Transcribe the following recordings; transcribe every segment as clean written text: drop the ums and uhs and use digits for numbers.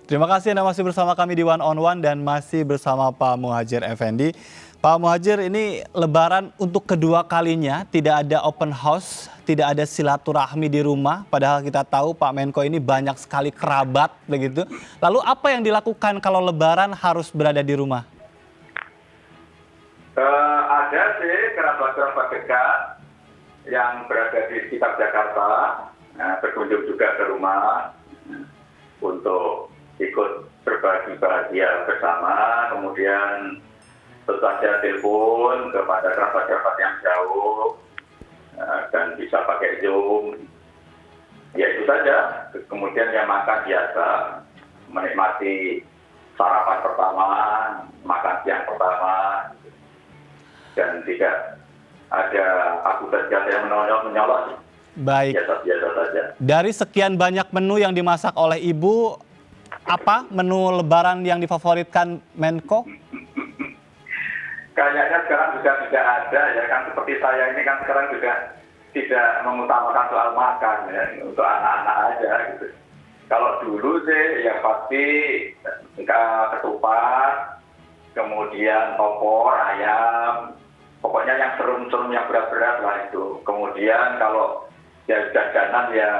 Terima kasih Anda masih bersama kami di One on One dan masih bersama Pak Muhadjir Effendi. Pak Muhadjir, ini Lebaran untuk kedua kalinya tidak ada open house, tidak ada silaturahmi di rumah. Padahal kita tahu Pak Menko ini banyak sekali kerabat begitu. Lalu apa yang dilakukan kalau Lebaran harus berada di rumah? Ada sih kerabat-kerabat dekat yang berada di sekitar Jakarta, berkunjung juga ke rumah untuk ikut berbagi bahagia bersama, kemudian tentu saja telepon kepada kerabat-kerabat yang jauh dan bisa pakai Zoom. Ya itu saja. Kemudian yang makan biasa, menikmati sarapan pertama, makan siang pertama, dan tidak ada aktivitas yang menyolok. Baik. Biasa-biasa saja. Dari sekian banyak menu yang dimasak oleh Ibu, apa menu Lebaran yang difavoritkan Menko? Kayaknya sekarang juga tidak ada ya kan, seperti saya ini kan sekarang juga tidak mengutamakan soal makan ya, untuk anak-anak aja gitu. Kalau dulu sih yang pasti ketupat, kemudian opor, ayam, pokoknya yang serum-serum yang berat-berat lah itu. Kemudian kalau ya jajanan ya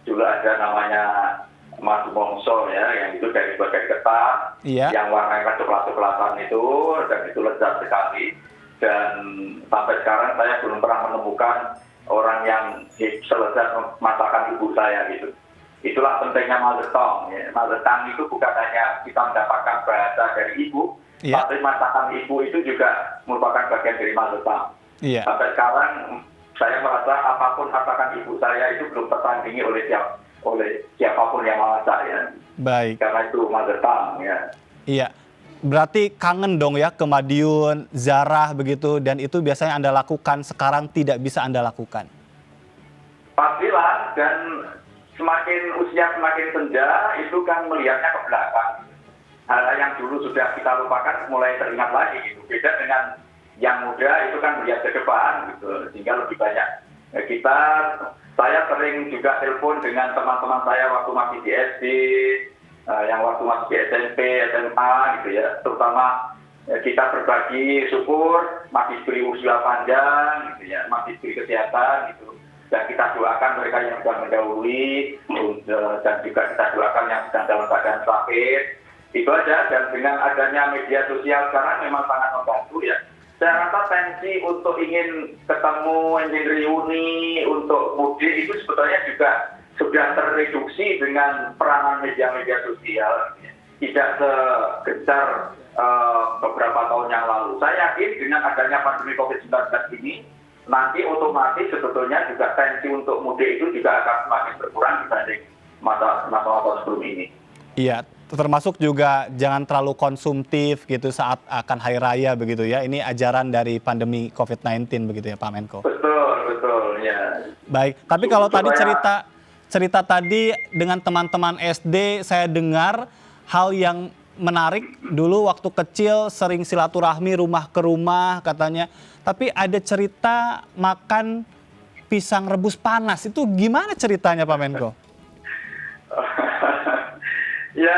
dulu ada namanya Mas Mongso ya, yang itu dari berbagai ketan, yang warnanya coklat-coklatan itu, dan itu lezat sekali. Dan sampai sekarang saya belum pernah menemukan orang yang selezat masakan ibu saya gitu. Itulah pentingnya Mazetong. Ya. Mazetong itu bukan hanya kita mendapatkan bahasa dari ibu, tapi masakan ibu itu juga merupakan bagian dari Mazetong. Sampai sekarang saya merasa apapun masakan ibu saya itu belum tertandingi oleh siapapun yang masak ya. Baik. Karena itu Mazetong ya. Iya. Berarti kangen dong ya ke Madiun, Zarah begitu, dan itu biasanya Anda lakukan, sekarang tidak bisa Anda lakukan. Pastilah, dan semakin usia semakin senja itu kan melihatnya ke belakang. Hal yang dulu sudah kita lupakan mulai teringat lagi gitu. Beda dengan yang muda itu kan melihat ke depan gitu, sehingga lebih banyak. Saya sering juga telepon dengan teman-teman saya waktu masih di SD, yang waktu masih di SMP, SMA gitu ya. Terutama kita berbagi syukur, masih diberi usia panjang gitu ya, masih diberi kesehatan gitu. Dan kita doakan mereka yang sudah mendahului, dan juga kita doakan yang sedang dalam keadaan sakit. Itu aja, dan dengan adanya media sosial sekarang memang sangat membantu ya. Saya rasa tensi untuk ingin ketemu, ingin reuni, untuk mudik itu sebetulnya juga sudah terreduksi dengan peranan media-media sosial. Tidak segencar beberapa tahun yang lalu. Saya yakin dengan adanya pandemi COVID-19 ini, nanti otomatis sebetulnya juga tensi untuk mudik itu juga akan semakin berkurang dibanding masa-masa sebelum ini. Iya, termasuk juga jangan terlalu konsumtif gitu saat akan hari raya begitu ya. Ini ajaran dari pandemi COVID-19 begitu ya Pak Menko. Betul ya. Baik, tapi kalau tadi cerita tadi dengan teman-teman SD, saya dengar hal yang menarik. Dulu waktu kecil sering silaturahmi rumah ke rumah katanya. Tapi ada cerita makan pisang rebus panas. Itu gimana ceritanya Pak Menko? Ya,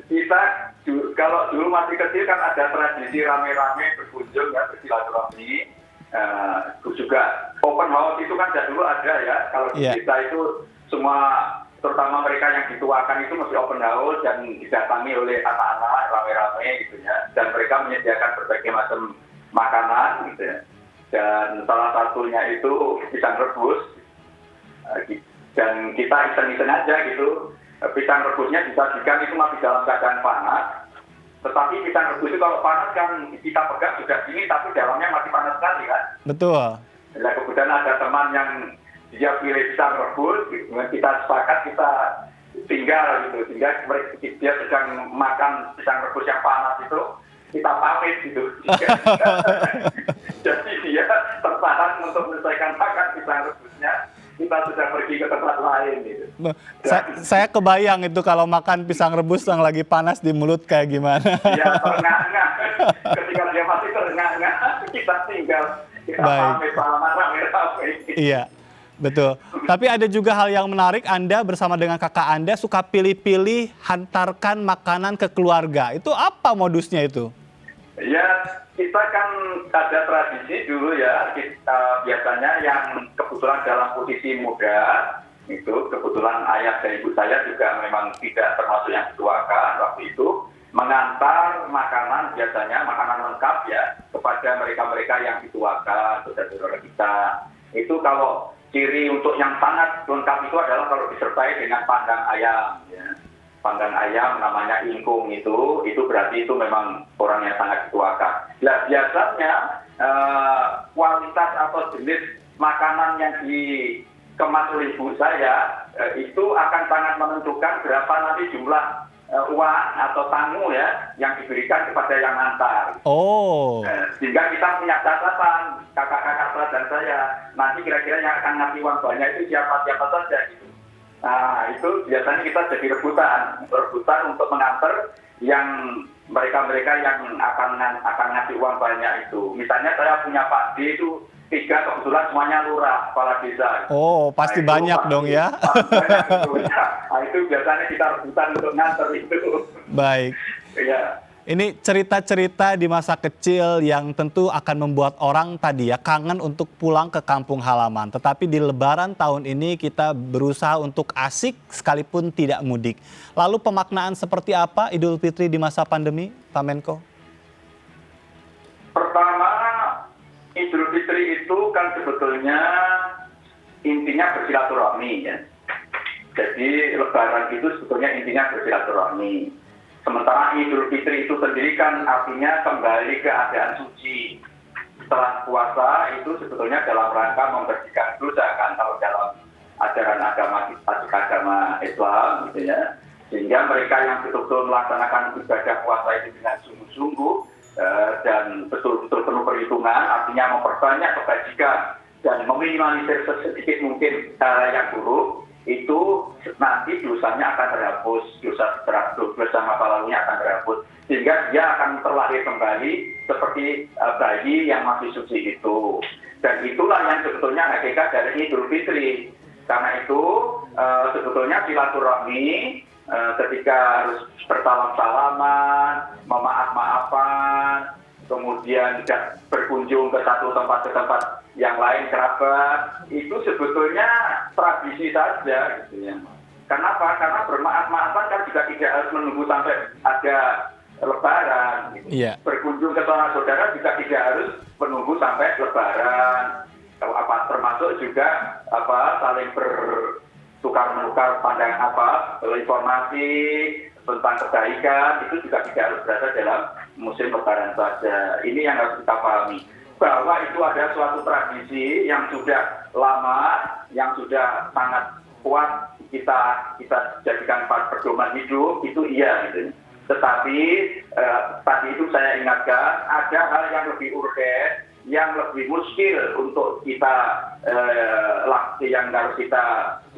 kita kalau dulu masih kecil kan ada tradisi rame-rame berkunjung ya, bersilaturahmi. Juga open house itu kan dulu ada ya. Kalau di desa itu semua, terutama mereka yang dituakan itu mesti open house dan didatangi oleh anak-anak rame-rame gitu ya. Dan mereka menyediakan berbagai macam makanan gitu ya. Dan salah satunya itu pisang rebus. Dan kita iseng-iseng aja gitu. Pisang rebusnya disajikan itu masih dalam keadaan panas. Tetapi pisang rebus itu kalau panas kan kita pegang sudah dingin, tapi dalamnya masih panas sekali kan. Betul. Nah, kemudian ada teman yang dia pilih pisang rebus, kita sepakat kita tinggal gitu. Sehingga dia sedang makan pisang rebus yang panas itu, kita pamit gitu. Jadi dia tertahan untuk menyelesaikan makan pisang rebusnya. Kita sudah pergi ke tempat lain gitu. Saya kebayang itu kalau makan pisang rebus yang lagi panas di mulut kayak gimana. Iya, terengah-engah. Ketika dia masih terengah-engah, kita tinggal. Kita pamit salaman rame-rame. Iya. Betul. Tapi ada juga hal yang menarik, Anda bersama dengan kakak Anda suka pilih-pilih hantarkan makanan ke keluarga. Itu apa modusnya itu? Ya, kita kan ada tradisi dulu ya, kita biasanya yang kebetulan dalam posisi muda, itu kebetulan ayah dan ibu saya juga memang tidak termasuk yang dituakan waktu itu, mengantar makanan biasanya, makanan lengkap ya, kepada mereka-mereka yang dituakan, saudara-saudara kita. Itu kalau ciri untuk yang sangat lengkap itu adalah kalau disertai dengan panggang ayam. Ya. Panggang ayam namanya ingkung itu berarti itu memang orang yang sangat dituakan. Nah, biasanya kualitas atau jenis makanan yang dikemas oleh ibu saya itu akan sangat menentukan berapa nanti jumlah uang atau tamu ya yang diberikan kepada yang antar. Oh. Sehingga kita punya catatan kakak-kakak saya dan saya nanti kira-kira yang akan ngasih uang banyak itu siapa-siapa saja gitu. Nah itu biasanya kita jadi rebutan untuk mengantar yang mereka-mereka yang akan ngasih uang banyak itu. Misalnya saya punya Pak D itu 3 kebetulan semuanya lurah, kepala desa. Oh, pasti Nah, banyak dong ya. Banyak itu. Nah, itu biasanya kita rebutan untuk nganter itu. Baik. Ya. Ini cerita-cerita di masa kecil yang tentu akan membuat orang tadi ya kangen untuk pulang ke kampung halaman. Tetapi di Lebaran tahun ini kita berusaha untuk asik sekalipun tidak mudik. Lalu pemaknaan seperti apa Idul Fitri di masa pandemi, Pak Menko? Pertama, Idul Fitri itu kan sebetulnya intinya bersilaturahmi ya. Jadi Lebaran itu sebetulnya intinya bersilaturahmi. Sementara Idul Fitri itu sendiri kan artinya kembali ke keadaan suci. Setelah puasa itu sebetulnya dalam rangka membersihkan dosa kan kalau dalam ajaran agama Islam gitu ya. Sehingga mereka yang betul-betul melaksanakan ibadah puasa itu dengan sungguh-sungguh dan betul-betul penuh perhitungan, artinya memperbanyak kebajikan dan meminimalisir sedikit mungkin hal yang buruk, itu nanti dosanya akan terhapus, dosa masa lalunya akan terhapus, sehingga dia akan terlahir kembali seperti bayi yang masih suci itu. Dan itulah yang sebetulnya hakikat dari Idul Fitri. Karena itu sebetulnya silaturahmi ketika harus bersalam-salaman, memaaf-maafan, kemudian berkunjung ke satu tempat ke tempat yang lain kerabat, itu sebetulnya tradisi saja gitu ya. Kenapa? Karena bermaaf-maafan kan juga tidak harus menunggu sampai ada Lebaran. Gitu. Iya. Berkunjung ke saudara juga tidak harus menunggu sampai Lebaran. Termasuk juga saling bertukar menukar pandangan informasi tentang kebaikan itu juga tidak harus berada dalam musim Lebaran saja. Ini yang harus kita pahami. Bahwa itu ada suatu tradisi yang sudah lama, yang sudah sangat kuat kita jadikan pedoman hidup, itu iya gitu. Tetapi tadi itu saya ingatkan ada hal yang lebih urgen, yang lebih muskil untuk kita yang harus kita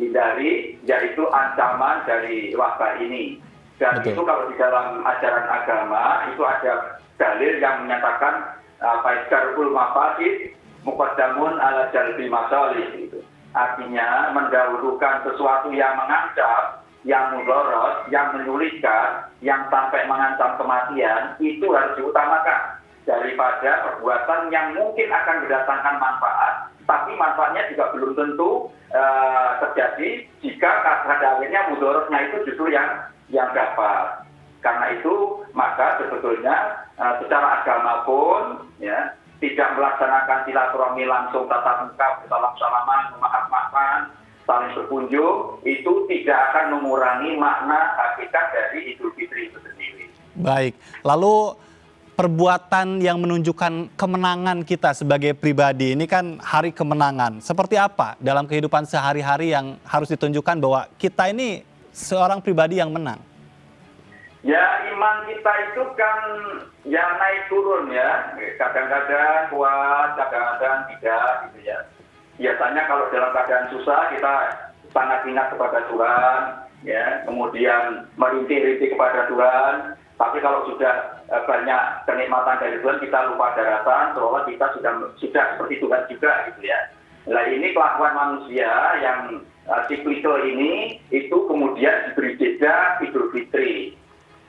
hindari, yaitu ancaman dari wabah ini. Dan Betul. itu kalau di dalam ajaran agama itu ada dalil yang menyatakan Faizkarul mafasid muqaddamun ala jalbi masalih gitu. Artinya mendahulukan sesuatu yang mengancam, yang mudarat, yang menyulitkan, yang sampai mengancam kematian, itu harus diutamakan daripada perbuatan yang mungkin akan mendatangkan manfaat, tapi manfaatnya juga belum tentu terjadi jika pada akhirnya mudaratnya itu justru yang dapat. Karena itu maka sebetulnya secara agama pun ya tidak melaksanakan silaturahmi langsung tatap muka, bersalam-salaman, memaaf-maafan, saling berkunjung, itu tidak akan mengurangi makna hakikat dari Idul Fitri itu sendiri. Baik, lalu perbuatan yang menunjukkan kemenangan kita sebagai pribadi ini kan hari kemenangan. Seperti apa dalam kehidupan sehari-hari yang harus ditunjukkan bahwa kita ini seorang pribadi yang menang? Ya, iman kita itu kan ya naik turun ya. Kadang-kadang kuat, kadang-kadang tidak gitu ya. Biasanya kalau dalam keadaan susah kita sangat ingat kepada Tuhan, ya, kemudian merintih-rintih kepada Tuhan. Tapi kalau sudah banyak kenikmatan dari Tuhan, kita lupa daratan, seolah kita sudah seperti Tuhan juga gitu ya. Nah ini kelakuan manusia yang siklikal ini itu kemudian diberi jeda Idul Fitri,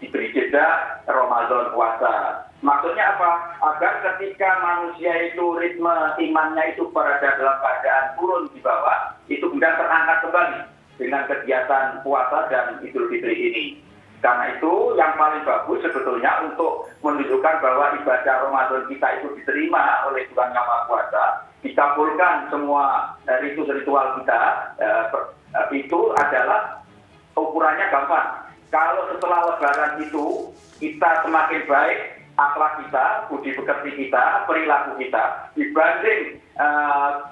diberi jeda Ramadan puasa. Maksudnya apa? Agar ketika manusia itu ritme imannya itu berada dalam keadaan turun di bawah, itu kemudian terangkat kembali dengan kegiatan puasa dan Idul Fitri ini. Karena itu yang paling bagus sebetulnya untuk menunjukkan bahwa ibadah Ramadan kita itu diterima oleh Tuhan Yang Maha Kuasa, dikabulkan semua ritual kita, itu adalah ukurannya gampang. Kalau setelah Lebaran itu kita semakin baik akhlak kita, budi pekerti kita, perilaku kita dibanding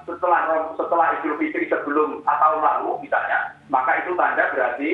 setelah Idul Fitri sebelum tahun lalu misalnya, maka itu tanda berarti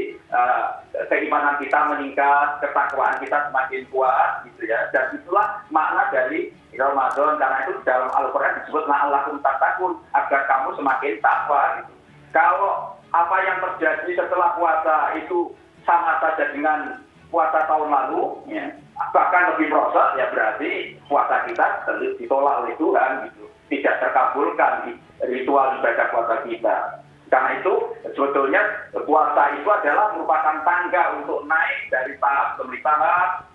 keimanan kita meningkat, ketakwaan kita semakin kuat gitu ya. Dan itulah makna dari Ramadan, karena itu dalam Al-Qur'an disebut la'allakum tattaqun, agar kamu semakin takwa gitu. Kalau apa yang terjadi setelah puasa itu sama saja dengan puasa tahun lalu, ya, bahkan lebih merosot, ya berarti puasa kita ditolak oleh Tuhan gitu, tidak terkabulkan ritual ibadah puasa kita. Karena itu sebetulnya puasa itu adalah merupakan tangga untuk naik dari tahap demi tahap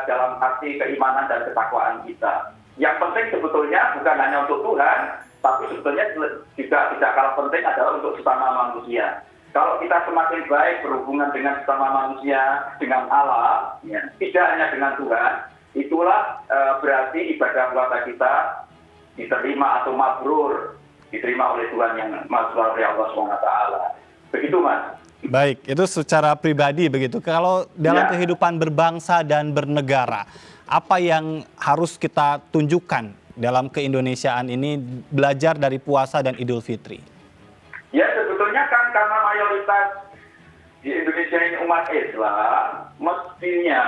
dalam arti keimanan dan ketakwaan kita. Yang penting sebetulnya bukan hanya untuk Tuhan, tapi sebetulnya juga tidak kalah penting adalah untuk sesama manusia. Kalau kita semakin baik berhubungan dengan sesama manusia, dengan Allah, ya, tidak hanya dengan Tuhan, itulah berarti ibadah puasa kita diterima atau mabrur, diterima oleh Tuhan yang Maha Kuasa, Allah SWT. Begitu, Mas. Baik, itu secara pribadi begitu. Kalau dalam kehidupan berbangsa dan bernegara, apa yang harus kita tunjukkan dalam keindonesiaan ini, belajar dari puasa dan Idul Fitri? Ya, sebetulnya kan karena mayoritas di Indonesia ini umat Islam, mestinya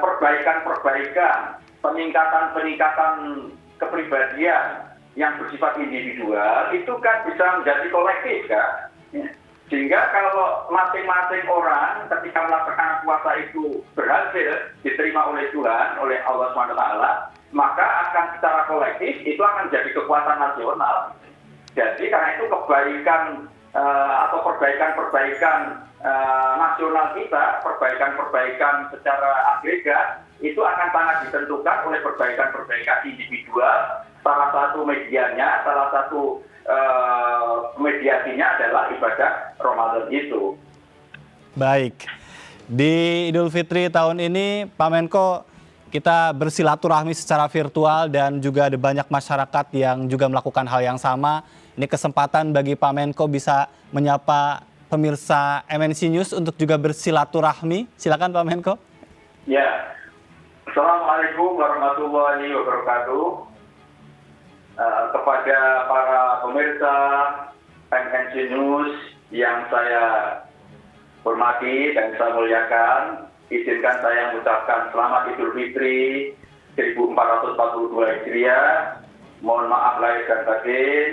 perbaikan-perbaikan, peningkatan-peningkatan kepribadian yang bersifat individual itu kan bisa menjadi kolektif kan. Sehingga kalau masing-masing orang ketika melaksanakan puasa itu berhasil diterima oleh Tuhan, oleh Allah SWT, maka akan secara kolektif itu akan menjadi kekuatan nasional. Jadi karena itu kebaikan atau perbaikan-perbaikan nasional kita, perbaikan-perbaikan secara agregat, itu akan sangat ditentukan oleh perbaikan-perbaikan individual. Salah satu medianya, salah satu mediasinya adalah ibadah Ramadan itu. Baik, di Idul Fitri tahun ini Pak Menko, kita bersilaturahmi secara virtual dan juga ada banyak masyarakat yang juga melakukan hal yang sama. Ini kesempatan bagi Pak Menko bisa menyapa pemirsa MNC News untuk juga bersilaturahmi. Silakan Pak Menko. Ya, Assalamualaikum warahmatullahi wabarakatuh. Kepada para pemirsa MNC News yang saya hormati dan saya muliakan, izinkan saya mengucapkan selamat Idul Fitri 1442 Hijriah. Mohon maaf lahir dan batin.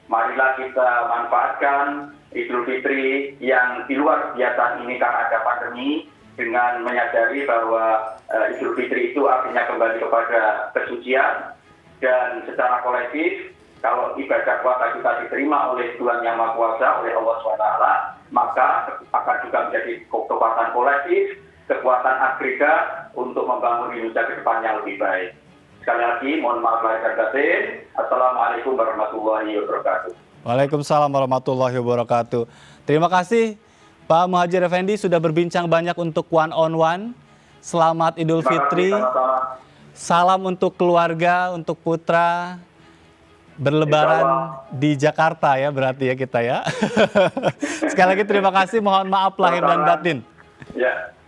Marilah kita manfaatkan Idul Fitri yang di luar biasa ini karena ada pandemi, dengan menyadari bahwa Idul Fitri itu artinya kembali kepada kesucian. Dan secara kolektif, kalau ibadah puasa kita diterima oleh Tuhan Yang Maha Kuasa, oleh Allah SWT, maka akan juga menjadi kekuatan kolektif, kekuatan agregat untuk membangun Indonesia ke depan yang lebih baik. Sekali lagi, mohon maaf lahir dan batin. Assalamualaikum warahmatullahi wabarakatuh. Waalaikumsalam warahmatullahi wabarakatuh. Terima kasih Pak Muhadjir Effendi sudah berbincang banyak untuk One on One. Selamat Idul Fitri. Salam untuk keluarga, untuk putra. Berlebaran di Jakarta ya berarti ya kita ya. Sekali lagi terima kasih, mohon maaf lahir dan batin. Ya.